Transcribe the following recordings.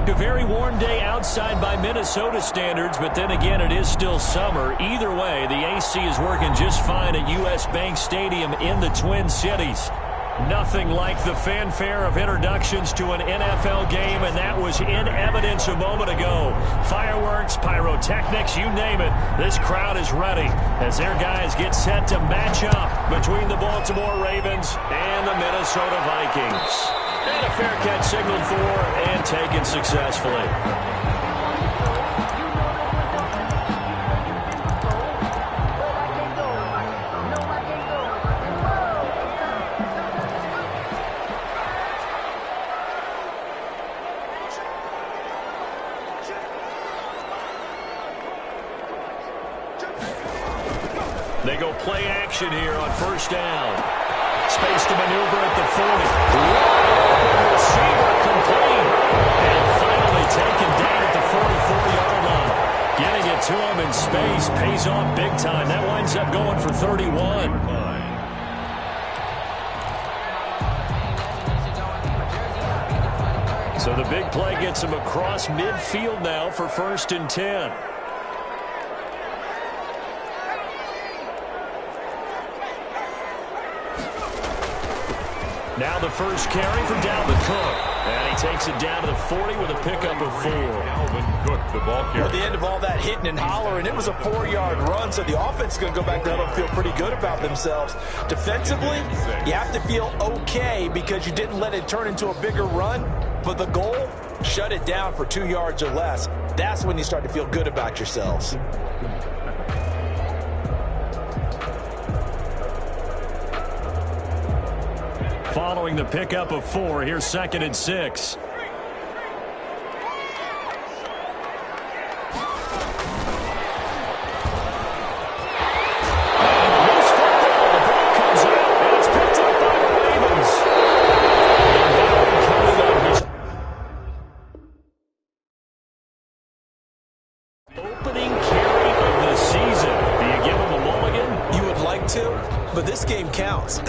A very warm day outside by Minnesota standards, but then again, it is still summer. Either way, the AC is working just fine at U.S. Bank Stadium in the Twin Cities. Nothing like the fanfare of introductions to an NFL game, and that was in evidence a moment ago. Fireworks, pyrotechnics, you name it. This crowd is ready as their guys get set to match up between the Baltimore Ravens and the Minnesota Vikings. And a fair catch signaled for and taken successfully. They go play action here on first down. Space to maneuver at the 40. Receiver complete. And finally taken down at the 44-yard line. Getting it to him in space pays off big time. That winds up going for 31. So the big play gets him across midfield now for 1st and 10. Now the first carry for Dalvin Cook. And he takes it down to the 40 with a pickup of 4. Dalvin Cook, the ball carrier. At the end of all that hitting and hollering, it was a 4-yard run, so the offense is going to go back there and feel pretty good about themselves. Defensively, you have to feel okay because you didn't let it turn into a bigger run, but the goal, shut it down for 2 yards or less. That's when you start to feel good about yourselves. Following the pickup of 4, here's 2nd and 6. Opening carry of the season. Do you give him a mulligan? You would like to, but this game counts.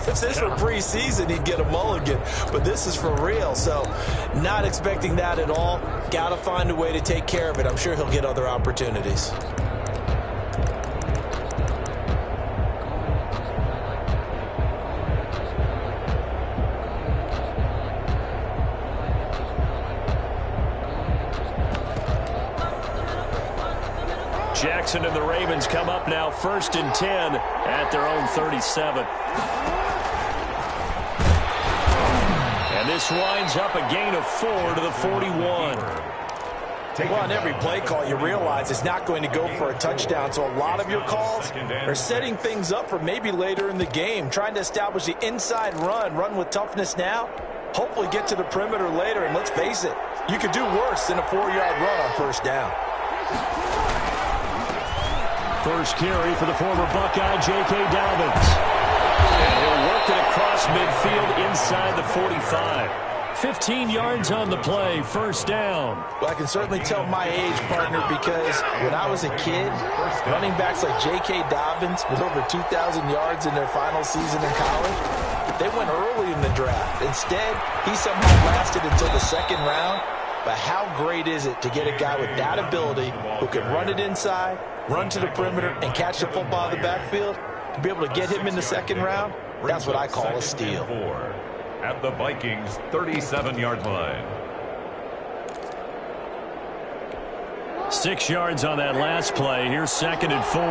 If this were preseason, he'd get a mulligan, but this is for real, so not expecting that at all. Got to find a way to take care of it. I'm sure he'll get other opportunities. Jackson and the Ravens come up now 1st and 10 at their own 37. And this winds up a gain of 4 to the 41. Well, on every play call, you realize it's not going to go for a touchdown, so a lot of your calls are setting things up for maybe later in the game, trying to establish the inside run with toughness now, hopefully get to the perimeter later, and let's face it, you could do worse than a 4-yard run on first down. First carry for the former Buckeye, J.K. Dobbins. And he'll work it across midfield inside the 45. 15 yards on the play, first down. Well, I can certainly tell my age, partner, because when I was a kid, running backs like J.K. Dobbins with over 2,000 yards in their final season in college, they went early in the draft. Instead, he somehow lasted until the 2nd round. But how great is it to get a guy with that ability who can run it inside, run to the perimeter, and catch the football in the backfield? To be able to get him in the 2nd round, that's what I call a steal. At the Vikings' 37-yard line. 6 yards on that last play. Here's 2nd and 4.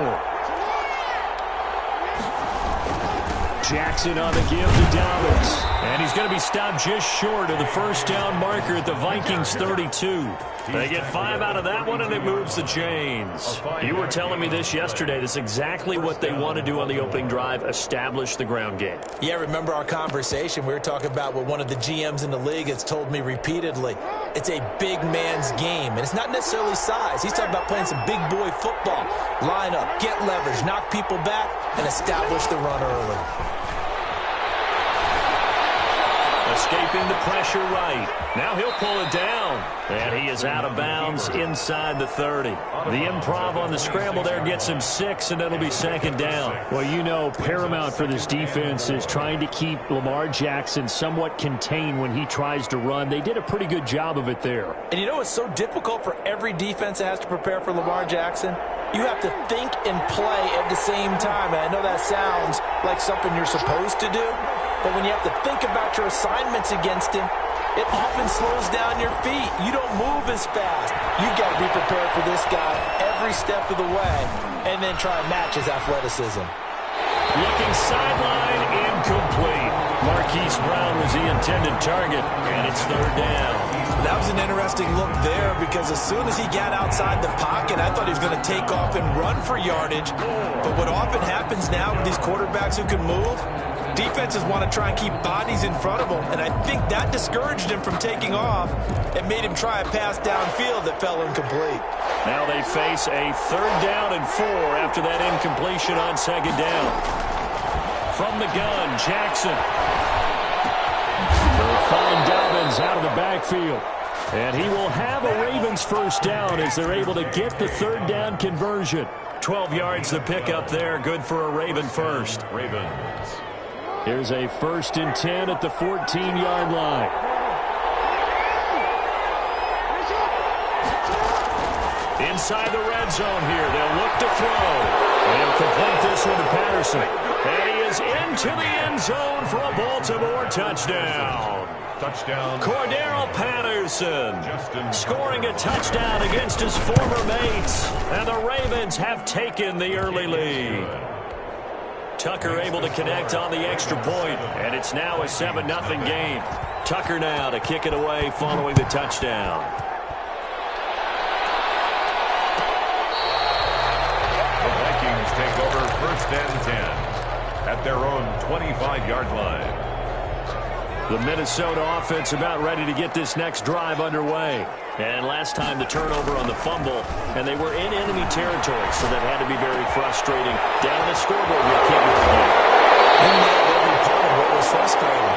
Jackson on the give to Dobbins. And he's going to be stopped just short of the first down marker at the Vikings 32. They get 5 out of that one, and it moves the chains. You were telling me this yesterday. This is exactly what they want to do on the opening drive, establish the ground game. Yeah, remember our conversation? We were talking about what one of the GMs in the league has told me repeatedly. It's a big man's game, and it's not necessarily size. He's talking about playing some big boy football. Line up, get leverage, knock people back, and establish the run early. A Escaping the pressure right. Now he'll pull it down. And he is out of bounds inside the 30. The improv on the scramble there gets him 6, and it'll be second down. Well, you know, paramount for this defense is trying to keep Lamar Jackson somewhat contained when he tries to run. They did a pretty good job of it there. And you know it's so difficult for every defense that has to prepare for Lamar Jackson? You have to think and play at the same time. And I know that sounds like something you're supposed to do, but when you have to think about your assignments against him, it often slows down your feet. You don't move as fast. You've got to be prepared for this guy every step of the way and then try and match his athleticism. Looking sideline, incomplete. Marquise Brown was the intended target, and it's third down. That was an interesting look there because as soon as he got outside the pocket, I thought he was going to take off and run for yardage. But what often happens now with these quarterbacks who can move, defenses want to try and keep bodies in front of them, and I think that discouraged him from taking off and made him try a pass downfield that fell incomplete. Now they face a third down and 4 after that incompletion on second down. From the gun, Jackson. They'll find Dobbins out of the backfield. And he will have a Ravens first down as they're able to get the third down conversion. 12 yards the pickup there, good for a Raven first. Ravens. Here's a 1st and 10 at the 14-yard line. Inside the red zone here, they'll look to throw. They'll complete this one to Patterson. And he is into the end zone for a Baltimore touchdown. Touchdown. Cordero Patterson scoring a touchdown against his former mates. And the Ravens have taken the early lead. Tucker able to connect on the extra point, and it's now a 7-0 game. Tucker now to kick it away following the touchdown. The Vikings take over 1st and 10 at their own 25-yard line. The Minnesota offense about ready to get this next drive underway. And last time the turnover on the fumble, and they were in enemy territory, so that had to be very frustrating. Down the scoreboard, you can't really get it. And that part of what was frustrating.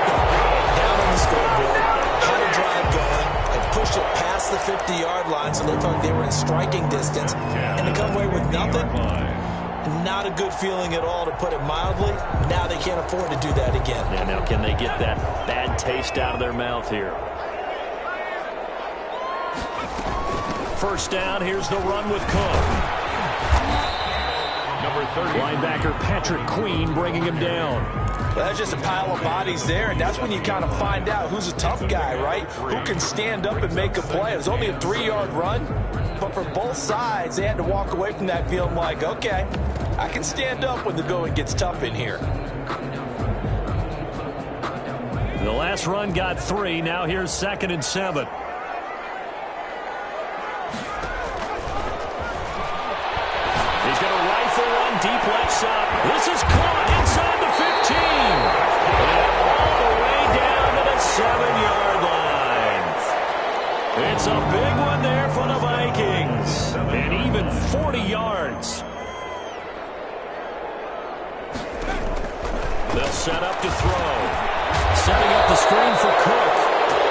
Down on the scoreboard, had a drive going, and pushed it past the 50-yard line, so they felt like they were in striking distance, and to come away with nothing. Not a good feeling at all, to put it mildly. Now they can't afford to do that again. Yeah, now can they get that bad taste out of their mouth here? First down, here's the run with Cook. Number 30. Linebacker Patrick Queen bringing him down. Well, that's just a pile of bodies there, and that's when you kind of find out who's a tough guy, right? Who can stand up and make a play. It was only a 3-yard run, but for both sides, they had to walk away from that feeling like, okay, I can stand up when the going gets tough in here. The last run got 3. Now here's 2nd and 7. He's going to rifle one deep left side. This is caught inside the 15. And all the way down to the 7-yard line. It's a big one there for the Vikings. And even 40 yards. They'll set up to throw. Setting up the screen for Cook.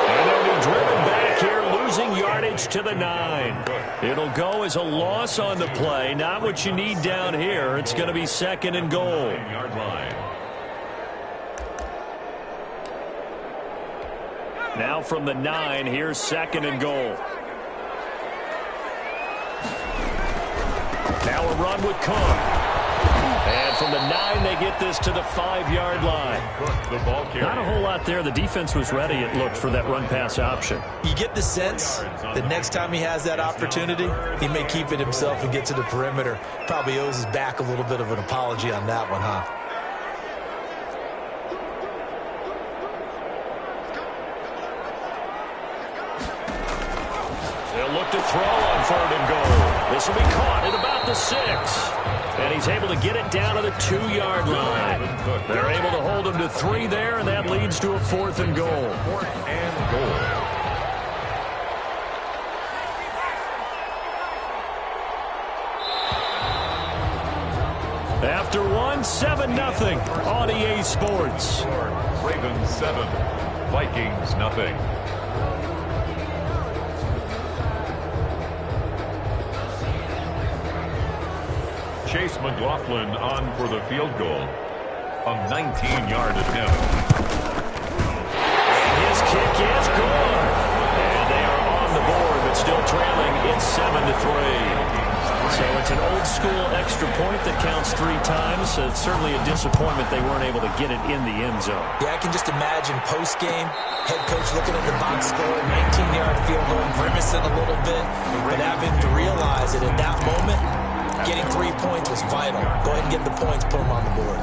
And they'll be driven back here, losing yardage to the 9. It'll go as a loss on the play. Not what you need down here. It's going to be 2nd and goal. Yard line. Now from the 9, here's 2nd and goal. Now a run with Cook. And from the 9, they get this to the 5-yard line. The ball carrier. Not a whole lot there. The defense was ready, it looked, for that run-pass option. You get the sense that next time he has that opportunity, he may keep it himself and get to the perimeter. Probably owes his back a little bit of an apology on that one, huh? They'll look to throw on 3rd and goal. This will be caught at about the 6. And he's able to get it down to the 2-yard line. They're able to hold him to 3 there, and that leads to a 4th and goal. 4th and goal. After one, 7-0 on EA Sports. Ravens 7, Vikings, nothing. Chase McLaughlin on for the field goal. A 19-yard attempt. And his kick is good. And they are on the board, but still trailing. It's 7-3. So it's an old-school extra point that counts 3 times. So it's certainly a disappointment they weren't able to get it in the end zone. Yeah, I can just imagine post-game, head coach looking at the box score, 19-yard field goal, grimacing a little bit, but having to realize that at that moment, getting 3 points was vital. Go ahead and get the points, put them on the board.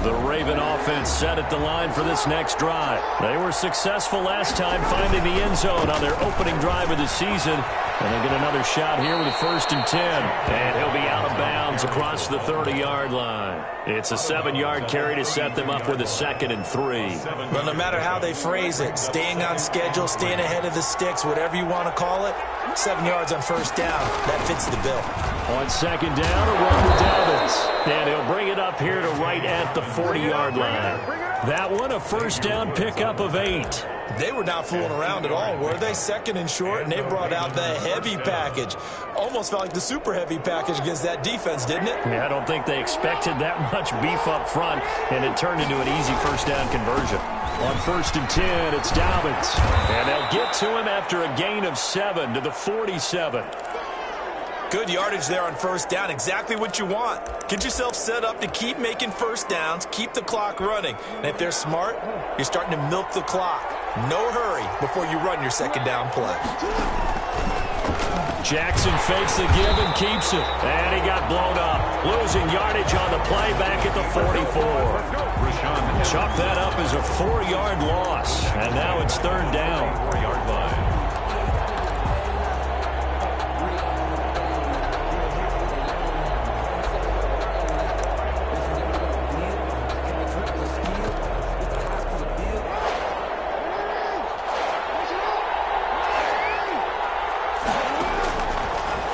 The Raven offense set at the line for this next drive. They were successful last time finding the end zone on their opening drive of the season. And they get another shot here with a 1st and 10. And he'll be out of bounds across the 30-yard line. It's a 7-yard carry to set them up with a 2nd and 3. Well, no matter how they phrase it, staying on schedule, staying ahead of the sticks, whatever you want to call it, 7 yards on 1st down, that fits the bill. On 2nd down, a run to Dobbins. And he'll bring it up here to right at the 40-yard line. That one, a 1st down pickup of 8. They were not fooling around at all, were they? 2nd and short, and they brought out the heavy package. Almost felt like the super heavy package against that defense, didn't it? Yeah, I don't think they expected that much beef up front, and it turned into an easy 1st down conversion. On 1st and 10, it's Dobbins. And they'll get to him after a gain of 7 to the 47. Good yardage there on 1st down. Exactly what you want. Get yourself set up to keep making 1st downs, keep the clock running. And if they're smart, you're starting to milk the clock. No hurry before you run your 2nd down play. Jackson fakes the give and keeps it. And he got blown up. Losing yardage on the play back at the 44. Chalk that up as a 4-yard loss. And now it's 3rd down. 4-yard line.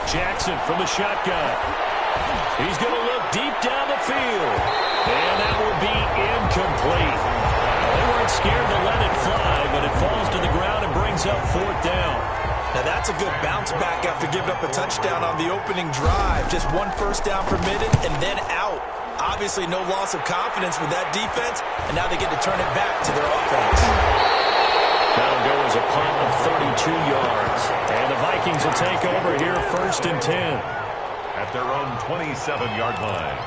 Jackson from the shotgun. He's going to look deep down the field. And that will be incomplete. They weren't scared to let it fly, but it falls to the ground and brings up 4th down. Now that's a good bounce back after giving up a touchdown on the opening drive. Just 1 1st down permitted and then out. Obviously no loss of confidence with that defense, and now they get to turn it back to their offense. That'll go as a punt of 32 yards. And the Vikings will take over here 1st and 10. At their own 27-yard line.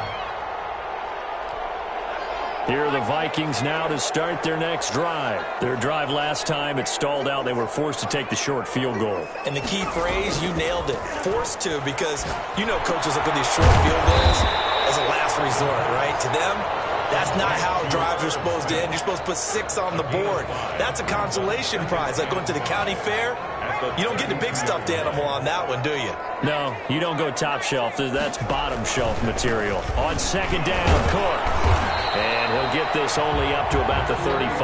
Here are the Vikings now to start their next drive. Their drive last time, it stalled out. They were forced to take the short field goal. And the key phrase, you nailed it. Forced to, because you know coaches look at these short field goals as a last resort, right? To them, that's not how drives are supposed to end. You're supposed to put 6 on the board. That's a consolation prize. Like going to the county fair, you don't get the big stuffed animal on that one, do you? No, you don't go top shelf. That's bottom shelf material. On 2nd down, Cook. And he'll get this only up to about the 35.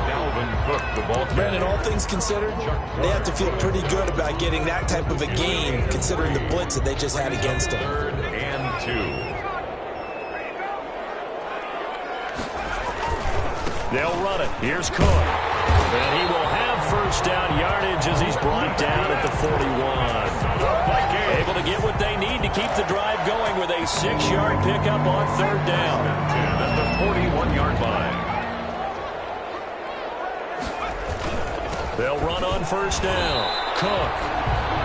Dalvin Cook, the ball. Brandon, all things considered, they have to feel pretty good about getting that type of a game, considering the blitz that they just had against them. 3rd and 2. They'll run it. Here's Cook. And he will have 1st down yardage as he's brought down at the 41. Able to get what they need to keep the drive going with a 6-yard pickup on 3rd down. At the 41-yard line. They'll run on 1st down. Cook.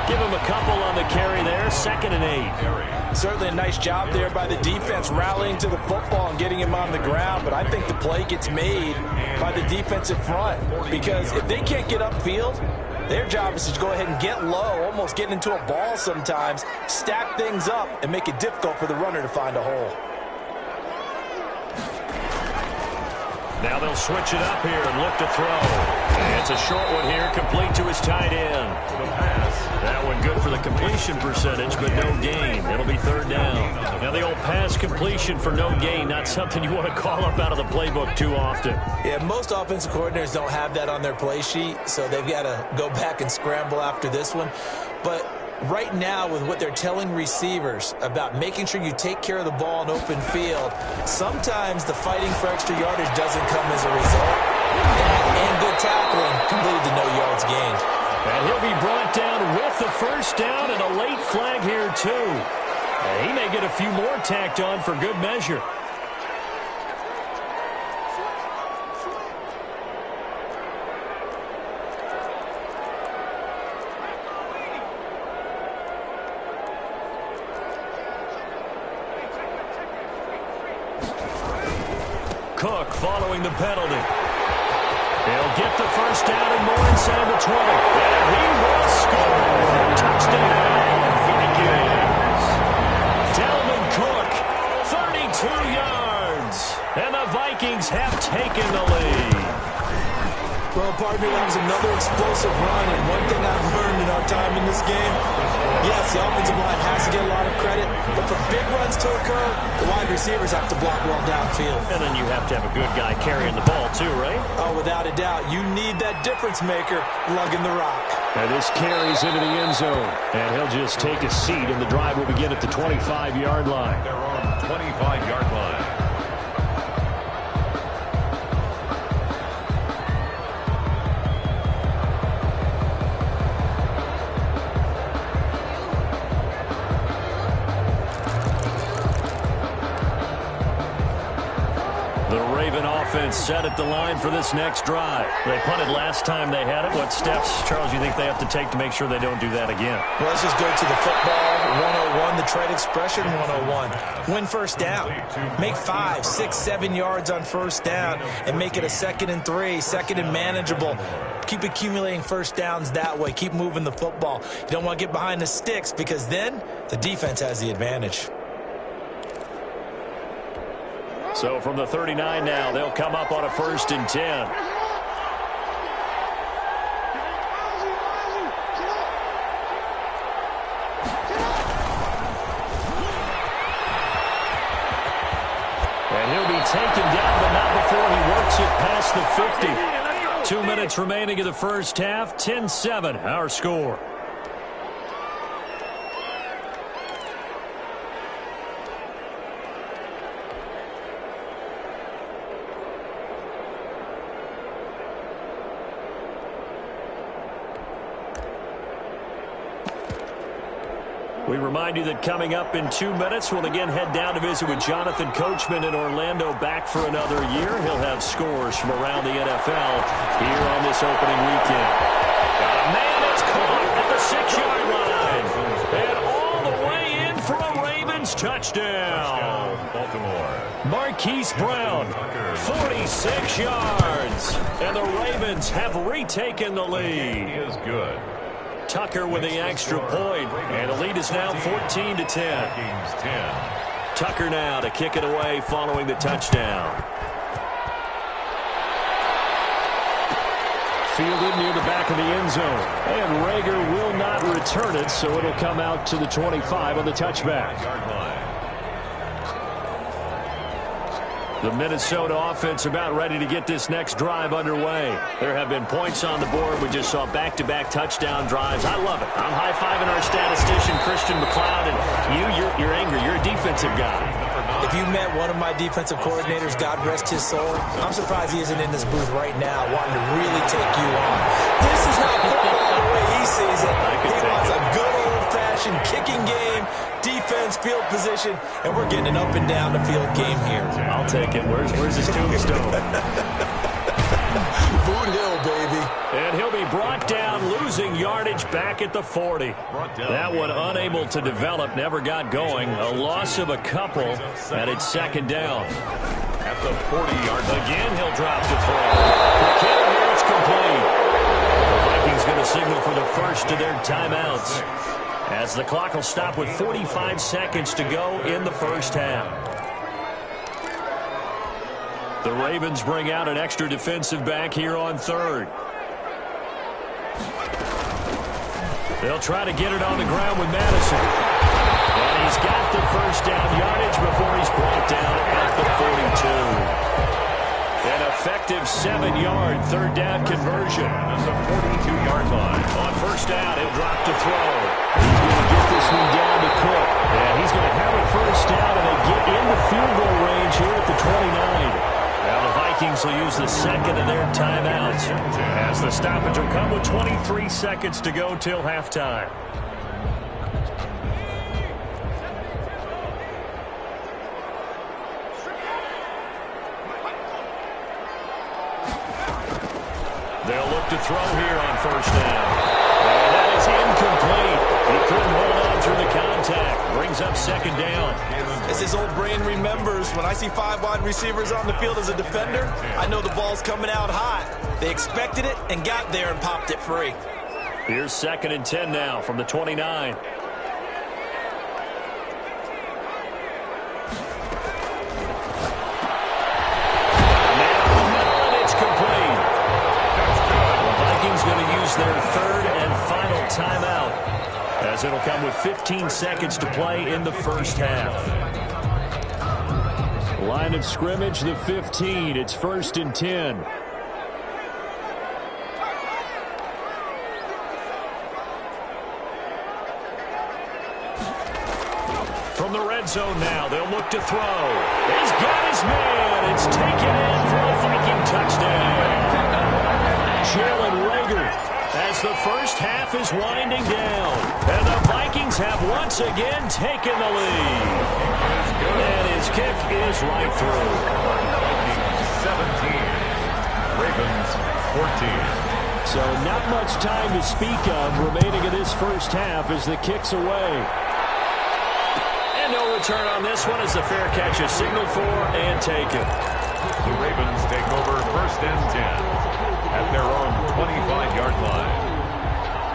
Give him a couple on the carry there. 2nd and 8. Certainly a nice job there by the defense rallying to the football and getting him on the ground, but I think the play gets made by the defensive front, because if they can't get upfield, their job is to go ahead and get low, almost get into a ball sometimes, stack things up, and make it difficult for the runner to find a hole. Now they'll switch it up here and look to throw. And it's a short one here, complete to his tight end. The pass. That one good for the completion percentage, but no gain. It'll be 3rd down. Now the old pass completion for no gain, not something you want to call up out of the playbook too often. Yeah, most offensive coordinators don't have that on their play sheet, so they've got to go back and scramble after this one. But Right now, with what they're telling receivers about making sure you take care of the ball in open field, sometimes the fighting for extra yardage doesn't come as a result. And good tackling can lead to no yards gained. And he'll be brought down with the first down and a late flag here, too. And he may get a few more tacked on for good measure. Cook following the penalty. He'll get the first down and more inside the 20. And he will score. Touchdown, Vikings. Dalvin Cook, 32 yards. And the Vikings have taken the lead. Well, partner, that was another explosive run, and one thing I've learned in our time in this game, yes, the offensive line has to get a lot of credit, but for big runs to occur, the wide receivers have to block well downfield. And then you have to have a good guy carrying the ball, too, right? Oh, without a doubt. You need that difference maker lugging the rock. And this carries into the end zone, and he'll just take a seat, and the drive will begin at the 25-yard line. Their own 25-yard line. Offense set at the line for this next drive. They punted last time they had it. What steps, Charles, you think they have to take to make sure they don't do that again? Well, let's just go to the football 101, the trade expression 101. Win first down. Make 5, 6, 7 yards on first down and make it a 2nd and 3, 2nd and manageable. Keep accumulating first downs that way. Keep moving the football. You don't want to get behind the sticks because then the defense has the advantage. So from the 39 now, they'll come up on a 1st and 10. And he'll be taken down, but not before he works it past the 50. 2 minutes remaining in the first half. 10-7, our score. We remind you that coming up in 2 minutes, we'll again head down to visit with Jonathan Coachman in Orlando, back for another year. He'll have scores from around the NFL here on this opening weekend. Got a man that's caught at the 6-yard line. And all the way in for a Ravens touchdown. Baltimore. Marquise Brown, 46 yards. And the Ravens have retaken the lead. He is good. Tucker with the extra point, and the lead is now 14-10. Vikings 10. Tucker now to kick it away following the touchdown. Fielded near the back of the end zone, and Rager will not return it, so it'll come out to the 25 on the touchback. Yard line. The Minnesota offense about ready to get this next drive underway. There have been points on the board. We just saw back-to-back touchdown drives. I love it. I'm high-fiving our statistician, Christian McLeod, and you're angry. You're a defensive guy. If you met one of my defensive coordinators, God rest his soul, I'm surprised he isn't in this booth right now wanting to really take you on. This is not football the way he sees it. He wants a good old-fashioned kicking game, defense, field position, and we're getting an up and down the field game here. I'll take it. Where's his tombstone? Boot Hill, baby. And he'll be brought down, losing yardage back at the 40. That one unable to develop, never got going. A loss of a couple, and it's 2nd down. At the 40-yard line. Again, he'll drop to throw. McKinnon here, it's complete. The Vikings going to signal for the first of their timeouts, as the clock will stop with 45 seconds to go in the first half. The Ravens bring out an extra defensive back here on 3rd. They'll try to get it on the ground with Madison. And he's got the first down yardage before he's brought down at the 42. And a effective 7-yard third down conversion. That's a 42-yard line. On first down, he'll drop to throw. He's going to get this one down to Cook. And he's going to have a first down, and they get into field goal range here at the 29. Now the Vikings will use the second of their timeouts, as the stoppage will come with 23 seconds to go till halftime. They'll look to throw here on first down. And that is incomplete. He couldn't hold on through the contact. Brings up second down. As his old brain remembers, when I see 5 wide receivers on the field as a defender, I know the ball's coming out hot. They expected it and got there and popped it free. Here's 2nd and 10 now from the 29. Their third and final timeout, as it'll come with 15 seconds to play in the first half. Line of scrimmage, the 15. It's 1st and 10. From the red zone now, they'll look to throw. He's got his man. It's taken in for a Viking touchdown. Jalen Reagor, as the first half is winding down. And the Vikings have once again taken the lead. And his kick is right through. Vikings 17, Ravens 14. So not much time to speak of remaining in this first half as the kick's away. And no return on this one as the fair catch is signaled for and taken. The Ravens take over 1st and 10. At their own 25-yard line.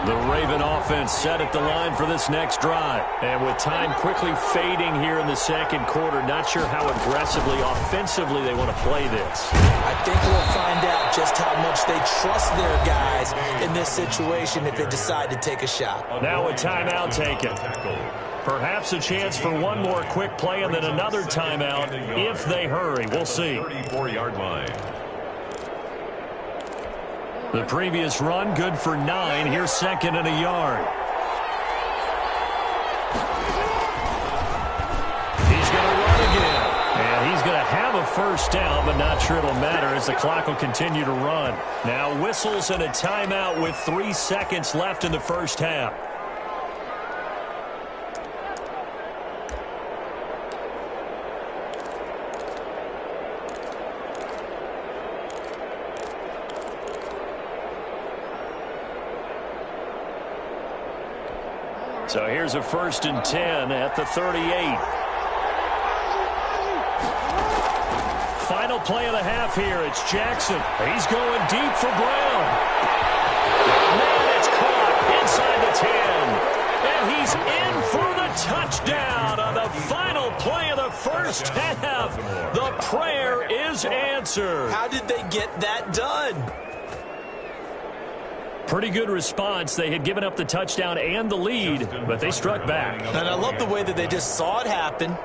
The Raven offense set at the line for this next drive. And with time quickly fading here in the second quarter, not sure how aggressively, offensively they want to play this. I think we'll find out just how much they trust their guys in this situation if they decide to take a shot. Now a timeout taken. Perhaps a chance for one more quick play and then another timeout if they hurry. We'll see. 34-yard line. The previous run, good for 9. Here's 2nd and a yard. He's going to run again. And he's going to have a first down, but not sure it'll matter as the clock will continue to run. Now whistles and a timeout with 3 seconds left in the first half. So here's a 1st and 10 at the 38. Final play of the half here. It's Jackson. He's going deep for Brown. Man, it's caught inside the 10. And he's in for the touchdown on the final play of the first half. The prayer is answered. How did they get that done? Pretty good response. They had given up the touchdown and the lead, but they struck back. And I love the way that they just saw it happen,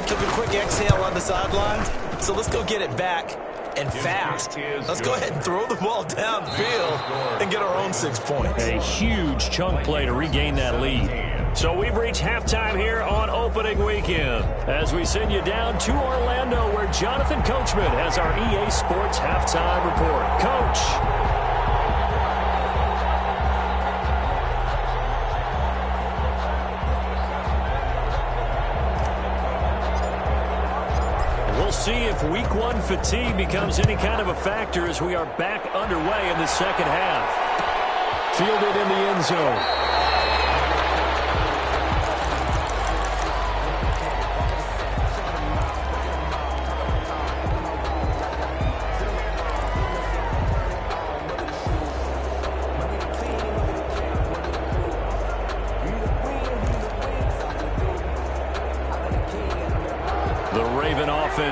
took a quick exhale on the sidelines. So let's go get it back and fast. Let's go ahead and throw the ball downfield and get our own 6 points. A huge chunk play to regain that lead. So we've reached halftime here on opening weekend as we send you down to Orlando where Jonathan Coachman has our EA Sports halftime report. Coach. We'll see if week 1 fatigue becomes any kind of a factor as we are back underway in the second half. Fielded in the end zone.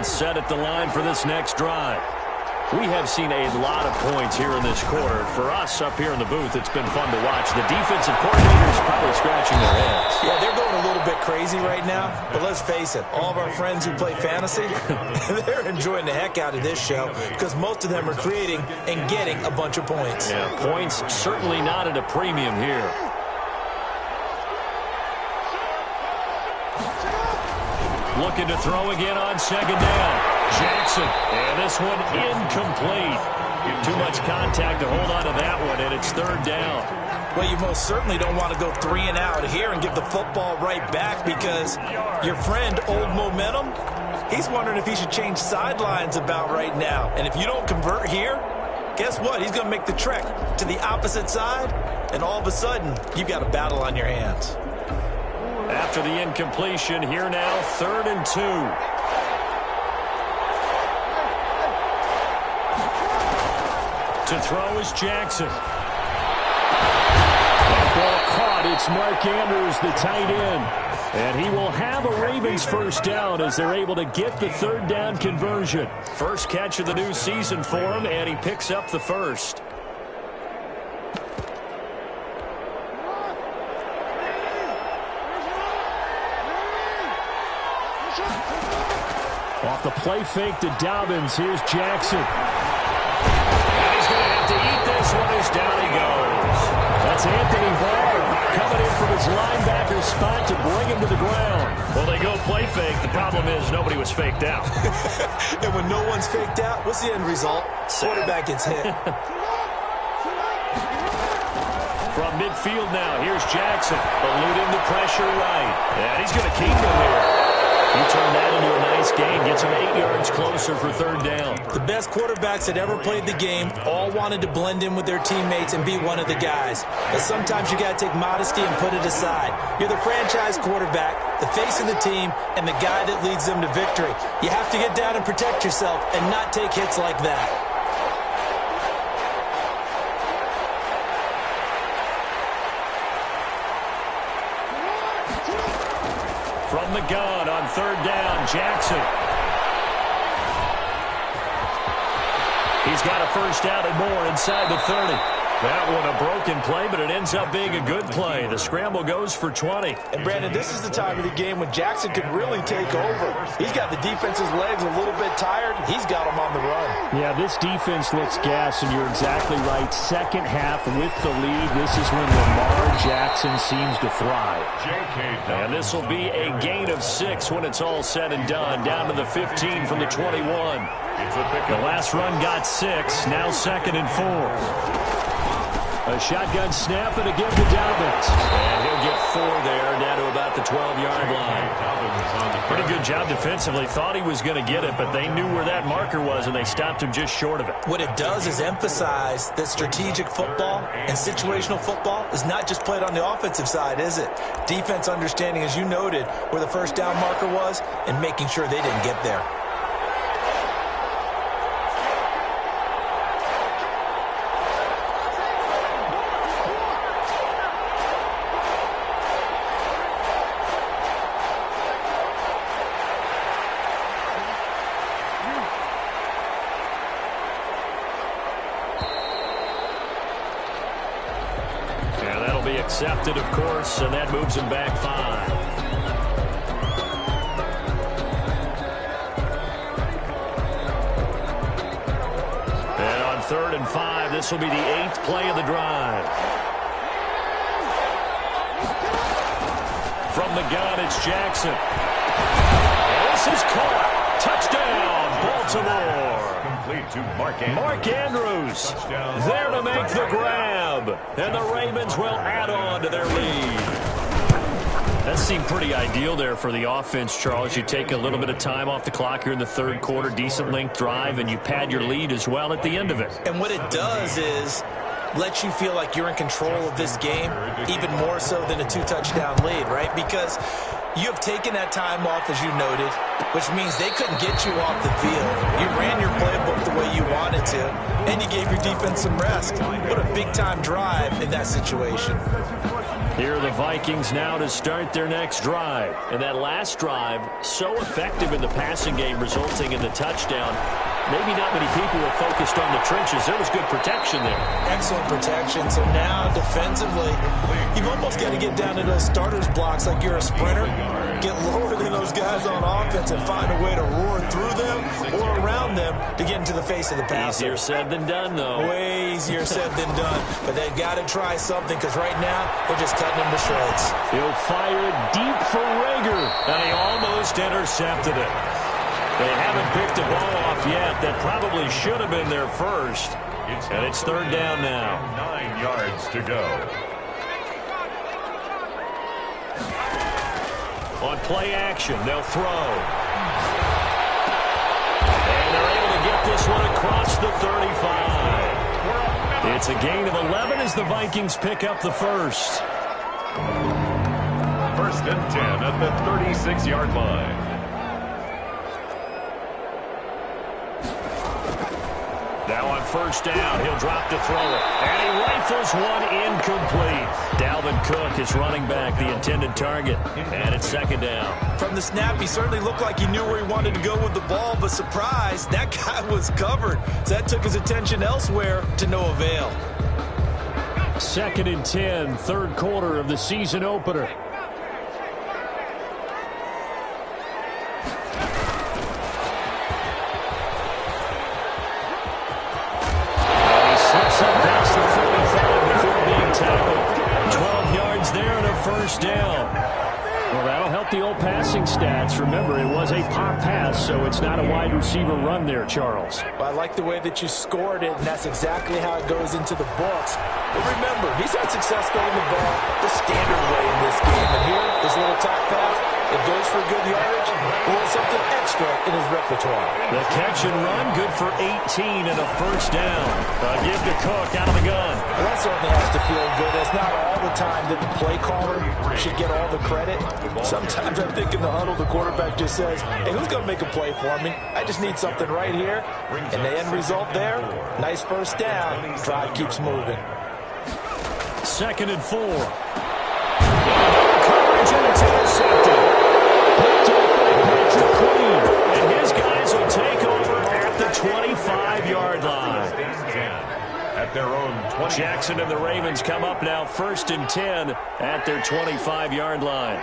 Set at the line for this next drive. We have seen a lot of points here in this quarter. For us up here in the booth, it's been fun to watch. The defensive coordinators probably scratching their heads. Yeah, they're going a little bit crazy right now. But let's face it, all of our friends who play fantasy, they're enjoying the heck out of this show because most of them are creating and getting a bunch of points. Yeah, points certainly not at a premium here. Looking to throw again on second down. Jackson, and this one incomplete. Too much contact to hold on to that one, and it's third down. Well, you most certainly don't want to go 3 and out here and give the football right back because your friend, Old Momentum, he's wondering if he should change sidelines about right now. And if you don't convert here, guess what? He's going to make the trek to the opposite side, and all of a sudden, you've got a battle on your hands. After the incompletion, here now, 3rd and 2. To throw is Jackson. That ball caught. It's Mark Andrews, the tight end. And he will have a Ravens first down as they're able to get the 3rd down conversion. First catch of the new season for him, and he picks up the first. Off the play fake to Dobbins. Here's Jackson. To eat this one as down he goes. That's Anthony Barr coming in from his linebacker spot to bring him to the ground. Well, they go play fake. The problem is nobody was faked out. And when no one's faked out, what's the end result? Quarterback gets hit. From midfield now, here's Jackson. Eluding the pressure right. And he's going to keep him here. He turned that into a nice gain. Gets him 8 yards closer for 3rd down. The best quarterbacks that ever played the game all wanted to blend in with their teammates and be one of the guys. But sometimes you got to take modesty and put it aside. You're the franchise quarterback, the face of the team, and the guy that leads them to victory. You have to get down and protect yourself and not take hits like that. From the gun on 3rd down, Jackson. He's got a first down and more inside the 30. That one a broken play, but it ends up being a good play. The scramble goes for 20. And, Brandon, this is the time of the game when Jackson could really take over. He's got the defense's legs a little bit tired. He's got them on the run. Yeah, this defense looks gassed, and you're exactly right. Second half with the lead. This is when Lamar Jackson seems to thrive. And this will be a gain of 6 when it's all said and done. Down to the 15 from the 21. The last run got 6. Now 2nd and 4. A shotgun snap and again to Dobbins. And he'll get 4 there, down to about the 12-yard line. Pretty good job defensively. Thought he was going to get it, but they knew where that marker was, and they stopped him just short of it. What it does is emphasize that strategic football and situational football is not just played on the offensive side, is it? Defense understanding, as you noted, where the first down marker was and making sure they didn't get there. Accepted, of course, and that moves him back 5. And on 3rd and 5, this will be the 8th play of the drive. From the gun, it's Jackson. And this is caught. Touchdown, Baltimore. Complete to Mark Andrews. Mark Andrews there to make the grab. And the Ravens will add on to their lead. That seemed pretty ideal there for the offense, Charles. You take a little bit of time off the clock here in the 3rd quarter, decent length drive, and you pad your lead as well at the end of it. And what it does is lets you feel like you're in control of this game, even more so than a 2-touchdown lead, right? Because you have taken that time off, as you noted, which means they couldn't get you off the field. You ran your playbook the way you wanted to, and you gave your defense some rest. What a big-time drive in that situation. Here are the Vikings now to start their next drive. And that last drive, so effective in the passing game, resulting in the touchdown. maybe not many people were focused on the trenches. There was good protection there. Excellent protection. So now, defensively, you've almost got to get down to those starters blocks like you're a sprinter. Get lower than those guys on offense and find a way to roar through them or around them to get into the face of the passer. Easier said than done, though. Way easier said than done. But they've got to try something because right now they're just cutting them to shreds. He'll fire it deep for Rager. And he almost intercepted it. They haven't picked the ball off yet. That probably should have been their first. And it's third down now. 9 yards to go. On play action, they'll throw. And they're able to get this one across the 35. It's a gain of 11 as the Vikings pick up the first. First and 10 at the 36-yard line. Now on first down, he'll drop to throw it. And he rifles one incomplete. Dalvin Cook is running back, the intended target. And it's second down. From the snap, he certainly looked like he knew where he wanted to go with the ball, but surprise, that guy was covered. So that took his attention elsewhere to no avail. Second and 10, third quarter of the season opener. First down. Well, that'll help the old passing stats. Remember, it was a pop pass, so it's not a wide receiver run there, Charles. Well, I like the way that you scored it, and that's exactly how it goes into the books. But remember, he's had success throwing the ball the standard way in this game. And here, this little top pass, it goes for good yardage, or something extra in his repertoire. The catch and run, good for 18 and a first down. Give to Cook out of the gun. Well, that certainly has to feel good. It's not all the time that the play caller should get all the credit. Sometimes I think in the huddle, the quarterback just says, hey, who's going to make a play for me? I just need something right here. And the end result there, nice first down. Drive keeps moving. Second and 4. Coverage and it's intercepted. Picked up by Patrick Queen. And his guys will take over at the 25-yard line. At their own 20. Jackson and the Ravens come up now first and 10 at their 25-yard line.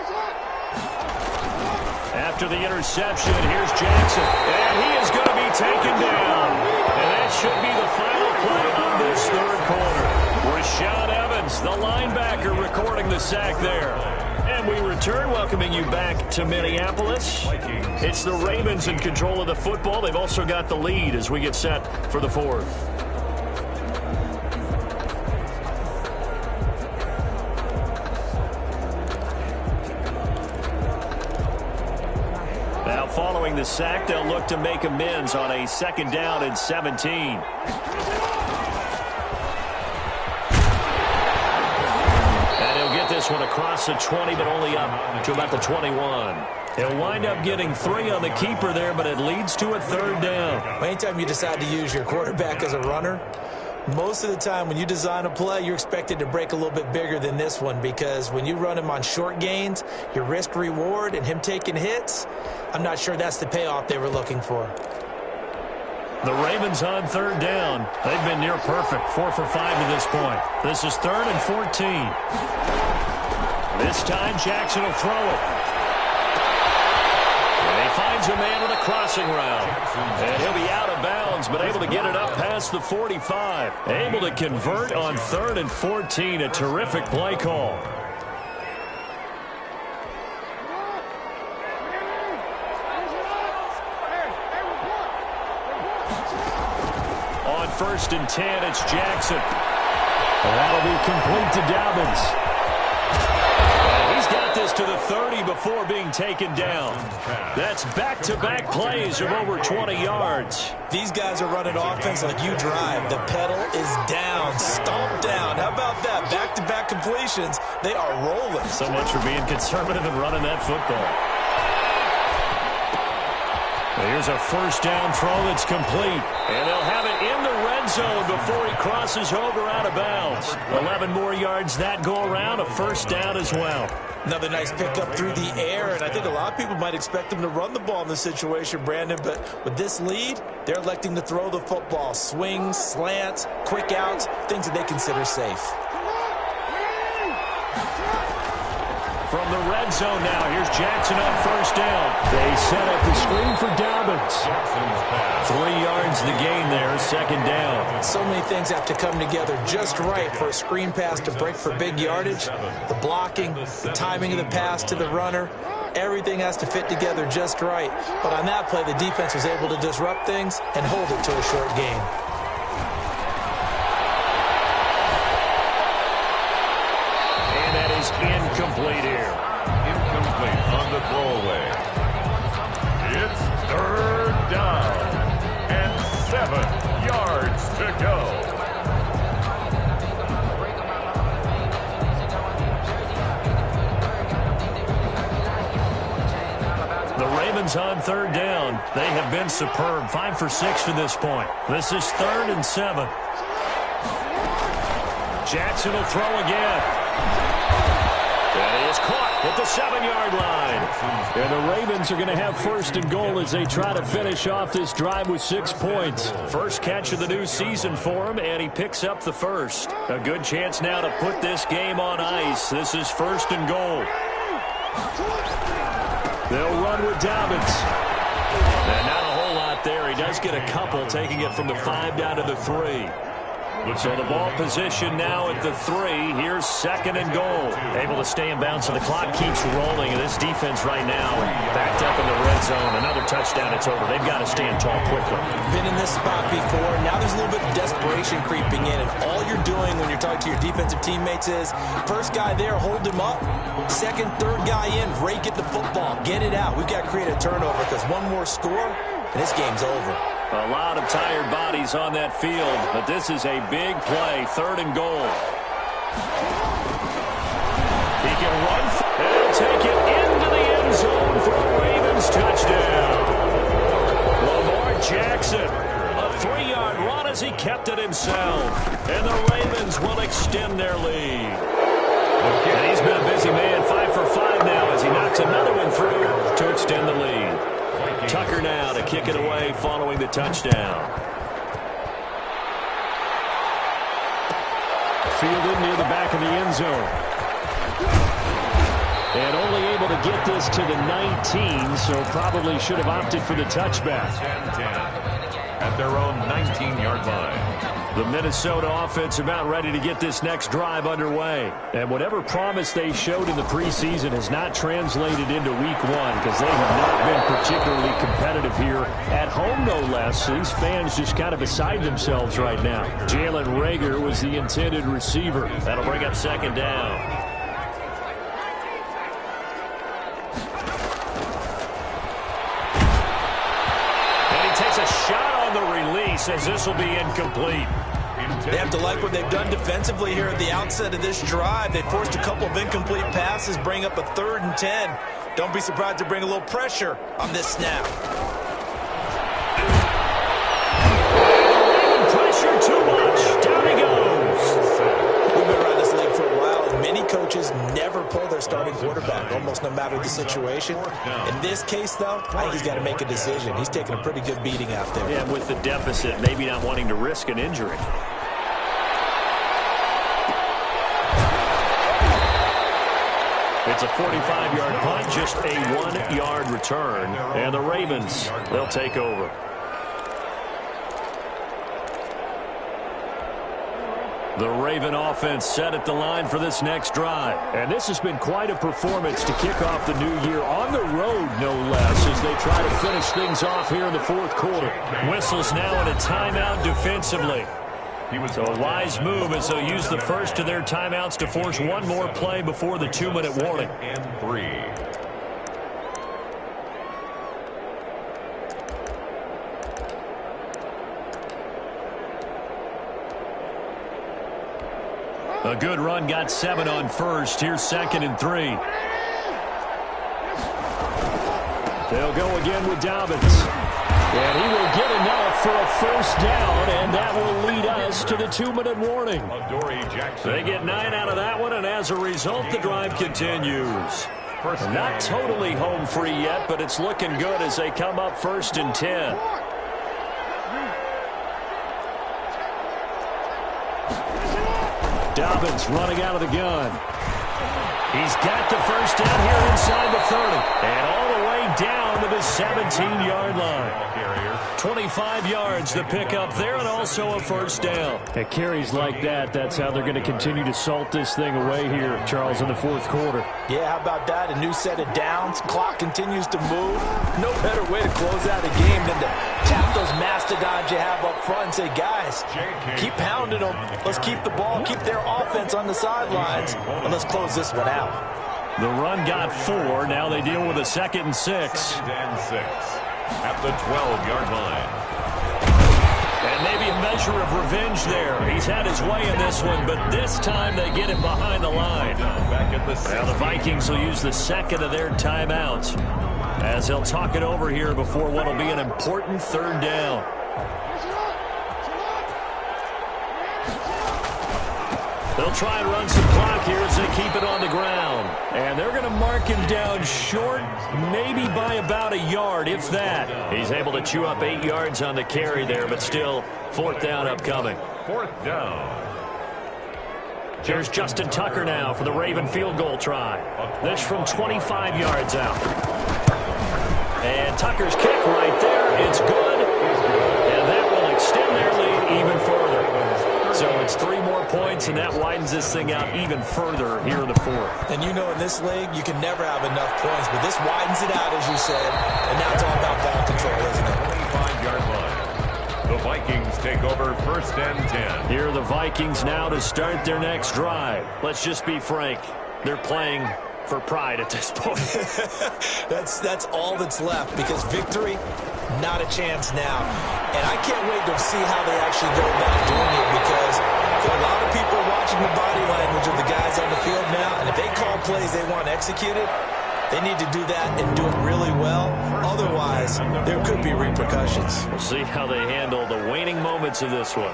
After the interception, here's Jackson. And he is going to be taken down. And that should be the final play of this third quarter. Rashaan Evans, the linebacker, recording the sack there. And we return, welcoming you back to Minneapolis. It's the Ravens in control of the football. They've also got the lead as we get set for the fourth. Now following the sack, they'll look to make amends on a second down and 17. This one across the 20, but only up to about the 21. He'll wind up getting 3 on the keeper there, but it leads to a third down. Anytime you decide to use your quarterback as a runner, most of the time when you design a play, you're expected to break a little bit bigger than this one, because when you run him on short gains, your risk-reward and him taking hits, I'm not sure that's the payoff they were looking for. The Ravens on third down. They've been near perfect, 4 for 5 to this point. This is third and 14. This time, Jackson will throw it. And he finds a man with a crossing route. And he'll be out of bounds, but able to get it up past the 45. Able to convert on third and 14. A terrific play call. On first and 10, it's Jackson. And that'll be complete to Dobbins. He's got this to the 30 before being taken down. That's back-to-back plays of over 20 yards. These guys are running offense like you drive. The pedal is down, stomped down. How about that? Back-to-back completions. They are rolling. So much for being conservative and running that football. Here's a first down throw that's complete. And they'll have it in the red end zone before he crosses over out of bounds. 11 more yards that go around, a first down as well. Another nice pickup through the air, and I think a lot of people might expect him to run the ball in this situation, Brandon, but with this lead, they're electing to throw the football. Swings, slants, quick outs, things that they consider safe. From the red zone now, here's Jackson on first down. They set up the screen for Dobbins. 3 yards the gain there, second down. So many things have to come together just right for a screen pass to break for big yardage. The blocking, the timing of the pass to the runner, everything has to fit together just right. But on that play, the defense was able to disrupt things and hold it to a short gain. Incomplete here. Incomplete on the throwaway. It's third down and 7 yards to go. The Ravens on third down. They have been superb. 5 for 6 to this point. This is 3rd and 7. Jackson will throw again. That is caught at the 7-yard line. And the Ravens are going to have first and goal as they try to finish off this drive with 6 points. First catch of the new season for him, and he picks up the first. A good chance now to put this game on ice. This is 1st and goal. They'll run with Dobbins. And not a whole lot there. He does get a couple, taking it from the 5 down to the 3. So the ball position now at the 3. Here's 2nd and goal. Able to stay in bounds, so the clock keeps rolling. And this defense right now backed up in the red zone. Another touchdown, it's over. They've got to stand tall quickly. Been in this spot before. Now there's a little bit of desperation creeping in. And all you're doing when you're talking to your defensive teammates is, first guy there, hold him up. Second, third guy in, rake at the football. Get it out. We've got to create a turnover because one more score, and this game's over. A lot of tired bodies on that field, but this is a big play. 3rd and goal. He can run and take it into the end zone for a Ravens touchdown. Lamar Jackson, a 3-yard run as he kept it himself. And the Ravens will extend their lead. And he's been a busy man, 5 for 5 now as he knocks another one through to extend the lead. Tucker now to kick it away following the touchdown. Fielded near the back of the end zone. And only able to get this to the 19, so probably should have opted for the touchback. 10-10 at their own 19-yard line. The Minnesota offense about ready to get this next drive underway. And whatever promise they showed in the preseason has not translated into week 1 because they have not been particularly competitive here at home, no less. These fans just kind of beside themselves right now. Jalen Reagor was the intended receiver. That'll bring up 2nd down. And he takes a shot on the release as this will be incomplete. They have to like what they've done defensively here at the outset of this drive. They forced a couple of incomplete passes, bring up a 3rd and 10. Don't be surprised to bring a little pressure on this snap. Pressure too much. Down he goes. We've been around this league for a while, and many coaches never pull their starting quarterback, almost no matter the situation. In this case, though, I think he's got to make a decision. He's taking a pretty good beating out there. Yeah, with the deficit, maybe not wanting to risk an injury. It's a 45-yard punt, just a 1-yard return. And the Ravens, they'll take over. The Raven offense set at the line for this next drive. And this has been quite a performance to kick off the new year on the road, no less, as they try to finish things off here in the 4th quarter. Whistles now in a timeout defensively. So a wise move as they'll use the first of their timeouts to force one more play before the 2-minute warning. And 3. A good run, got 7 on first. Here's 2nd and 3. They'll go again with Dobbins. And he will get enough for a first down, and that will lead us to the 2-minute warning. They get 9 out of that one, and as a result, the drive continues. Not totally home free yet, but it's looking good as they come up 1st and 10. Dobbins running out of the gun. He's got the first down here inside the 30. And all the way down to the 17-yard line. 25 yards to pick up there, and also a first down. At carries like that, that's how they're going to continue to salt this thing away here, Charles, in the 4th quarter. Yeah, how about that? A new set of downs. Clock continues to move. No better way to close out a game than to tap those mastodons you have up front and say, guys, keep pounding them. Let's keep the ball, keep their offense on the sidelines, and let's close this one out. The run got 4. Now they deal with a 2nd and 6. At the 12-yard line. And maybe a measure of revenge there. He's had his way in this one, but this time they get him behind the line. Now the Vikings will use the 2nd of their timeouts as they'll talk it over here before what will be an important 3rd down. They'll try and run some clock here as they keep it on the ground. And they're going to mark him down short, maybe by about a yard, if that. He's able to chew up 8 yards on the carry there, but still 4th down upcoming. 4th down. Here's Justin Tucker now for the Raven field goal try. This from 25 yards out. And Tucker's kick right there. It's good. And that will extend their lead even further. So it's 3 more points, and that widens this thing out even further here in the 4th. And you know, in this league, you can never have enough points, but this widens it out, as you said, and now it's all about ball control, isn't it? 25-yard line. The Vikings take over 1st and 10. Here are the Vikings now to start their next drive. Let's just be frank. They're playing for pride at this point. That's all that's left, because victory, not a chance now. And I can't wait to see how they actually go about doing it, because there are a lot of people watching the body language of the guys on the field now, and if they call plays they want executed, they need to do that and do it really well. Otherwise, there could be repercussions. We'll see how they handle the waning moments of this one.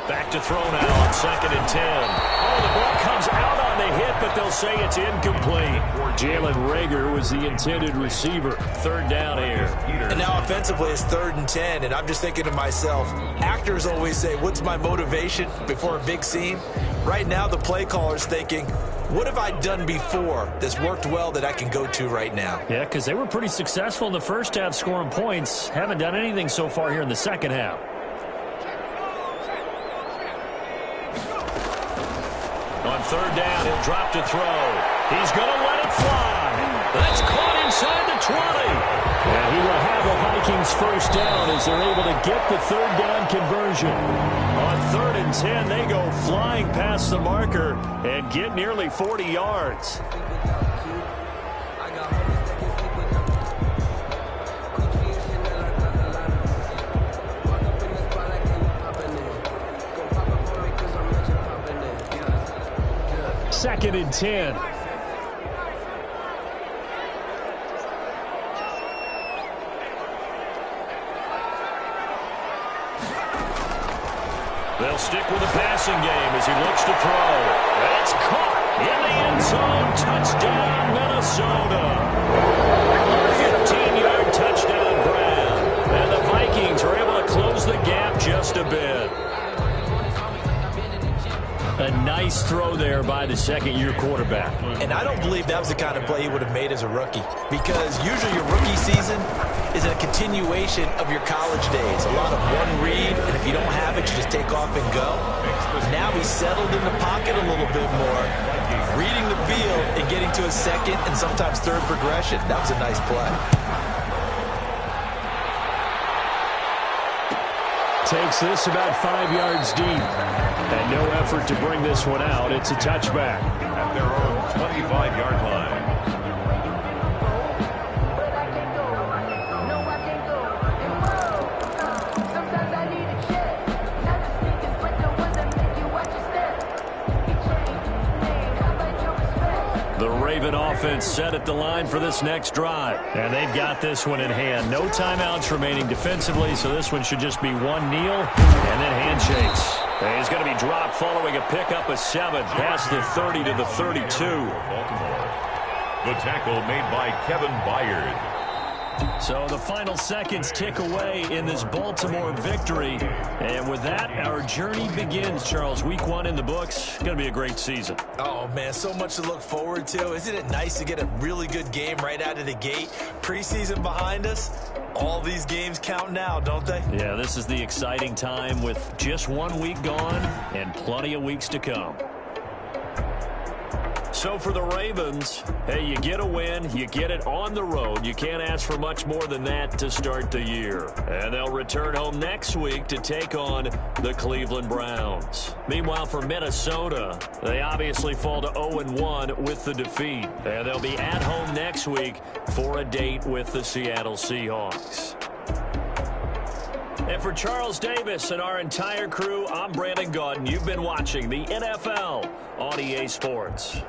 Back to throw now on 2nd and 10. Oh, the ball comes out on the hit, but they'll say it's incomplete. Jalen Reagor was the intended receiver. 3rd down here. And now offensively it's 3rd and 10, and I'm just thinking to myself, actors always say, what's my motivation before a big scene? Right now the play caller's thinking, what have I done before that's worked well that I can go to right now? Yeah, because they were pretty successful in the first half scoring points. Haven't done anything so far here in the second half. On 3rd down, he'll drop to throw. He's going to let it fly. That's caught inside the 20. And he will have the Vikings first down as they're able to get the 3rd down conversion. On 3rd and 10, they go flying past the marker and get nearly 40 yards. Second and 10. They'll stick with the passing game as he looks to throw. It's caught in the end zone. Touchdown, Minnesota. 15-yard touchdown grab. And the Vikings are able to close the gap just a bit. A nice throw there by the 2nd-year quarterback. And I don't believe that was the kind of play he would have made as a rookie, because usually your rookie season is a continuation of your college days. A lot of one read, and if you don't have it, you just take off and go. Now he's settled in the pocket a little bit more, reading the field and getting to a 2nd and sometimes 3rd progression. That was a nice play. Takes this about 5 yards deep. And no effort to bring this one out. It's a touchback. At their own 25-yard line. offense set at the line for this next drive. And they've got this one in hand. No timeouts remaining defensively, so this one should just be one kneel and then handshakes. And he's going to be dropped following a pickup of 7 past the 30 to the 32. Baltimore. The tackle made by Kevin Byard. So the final seconds tick away in this Baltimore victory. And with that, our journey begins, Charles. Week 1 in the books. Going to be a great season. Oh, man, so much to look forward to. Isn't it nice to get a really good game right out of the gate? Preseason behind us. All these games count now, don't they? Yeah, this is the exciting time with just 1 week gone and plenty of weeks to come. So for the Ravens, hey, you get a win, you get it on the road. You can't ask for much more than that to start the year. And they'll return home next week to take on the Cleveland Browns. Meanwhile, for Minnesota, they obviously fall to 0-1 with the defeat. And they'll be at home next week for a date with the Seattle Seahawks. And for Charles Davis and our entire crew, I'm Brandon Gaudin. You've been watching the NFL on EA Sports.